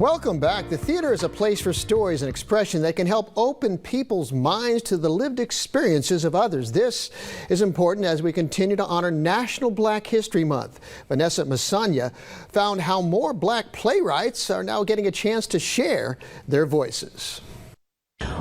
Welcome back. The theater is a place for stories and expression that can help open people's minds to the lived experiences of others. This is important as we continue to honor National Black History Month. Vanessa Misciagna found how more black playwrights are now getting a chance to share their voices.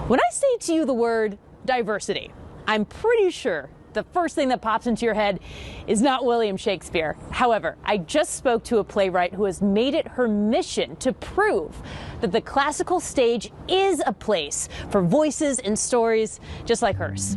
When I say to you the word diversity, I'm pretty sure the first thing that pops into your head is not William Shakespeare. However, I just spoke to a playwright who has made it her mission to prove that the classical stage is a place for voices and stories just like hers.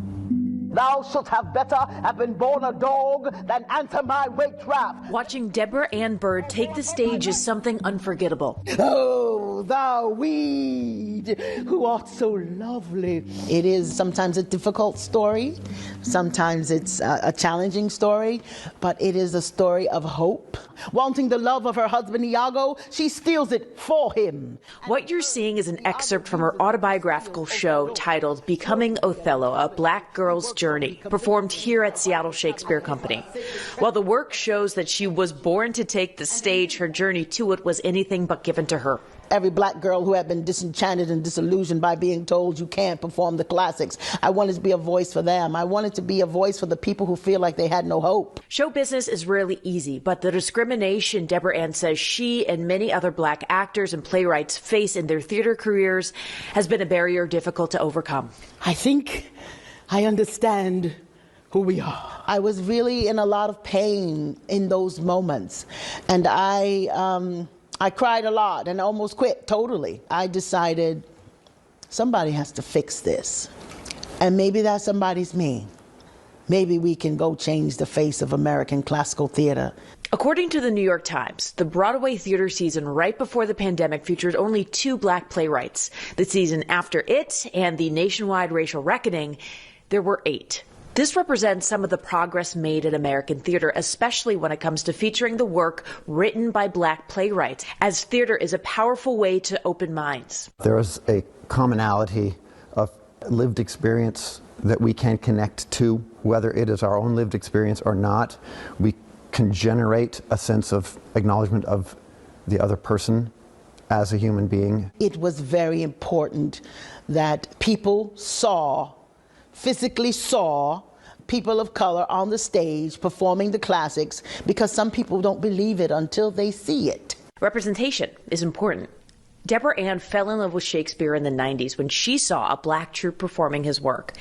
Thou shalt have better have been born a dog than answer my weight trap. Watching Deborah Ann Bird take the stage is something unforgettable. Oh, thou weed, who art so lovely. It is sometimes a difficult story. Sometimes it's a challenging story, but it is a story of hope. Wanting the love of her husband Iago, she steals it for him. What you're seeing is an excerpt from her autobiographical show titled Becoming Othello, A Black Girl's Journey, performed here at Seattle Shakespeare Company. While the work shows that she was born to take the stage, her journey to it was anything but given to her. Every black girl who had been disenchanted and disillusioned by being told you can't perform the classics. I wanted to be a voice for them. I wanted to be a voice for the people who feel like they had no hope. Show business is rarely easy, but the discrimination Deborah Ann says she and many other black actors and playwrights face in their theater careers has been a barrier difficult to overcome. I think I understand who we are. I was really in a lot of pain in those moments, and I cried a lot and almost quit totally. I decided somebody has to fix this. And maybe that somebody's me. Maybe we can go change the face of American classical theater. According to the New York Times, the Broadway theater season right before the pandemic featured only 2 black playwrights. The season after it and the nationwide racial reckoning, there were 8. This represents some of the progress made in American theater, especially when it comes to featuring the work written by black playwrights, as theater is a powerful way to open minds. There is a commonality of lived experience that we can connect to, whether it is our own lived experience or not. We can generate a sense of acknowledgement of the other person as a human being. It was very important that people physically saw people of color on the stage performing the classics, because some people don't believe it until they see it. Representation is important. Deborah Ann fell in love with Shakespeare in the 90s when she saw a black troupe performing his work.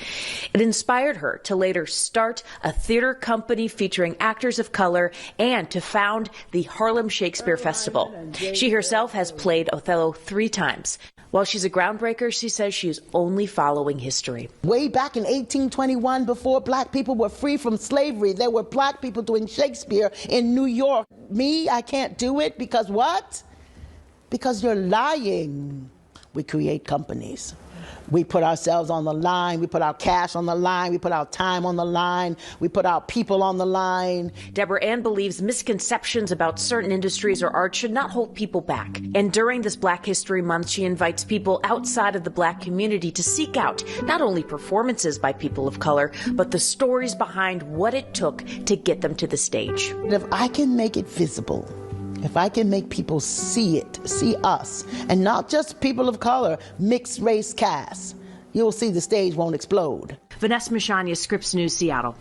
It inspired her to later start a theater company featuring actors of color and to found the Harlem Shakespeare Festival. She herself has played Othello 3 times. While she's a groundbreaker, she says she is only following history. Way back in 1821, before black people were free from slavery, there were black people doing Shakespeare in New York. Me, I can't do it because what? Because you're lying. We create companies. We put ourselves on the line. We put our cash on the line. We put our time on the line. We put our people on the line. Deborah Ann believes misconceptions about certain industries or art should not hold people back. And during this Black History Month, she invites people outside of the black community to seek out not only performances by people of color, but the stories behind what it took to get them to the stage. If I can make it visible, if I can make people see it, see us, and not just people of color, mixed race cast, you'll see the stage won't explode. Vanessa Misciagna, Scripps News, Seattle.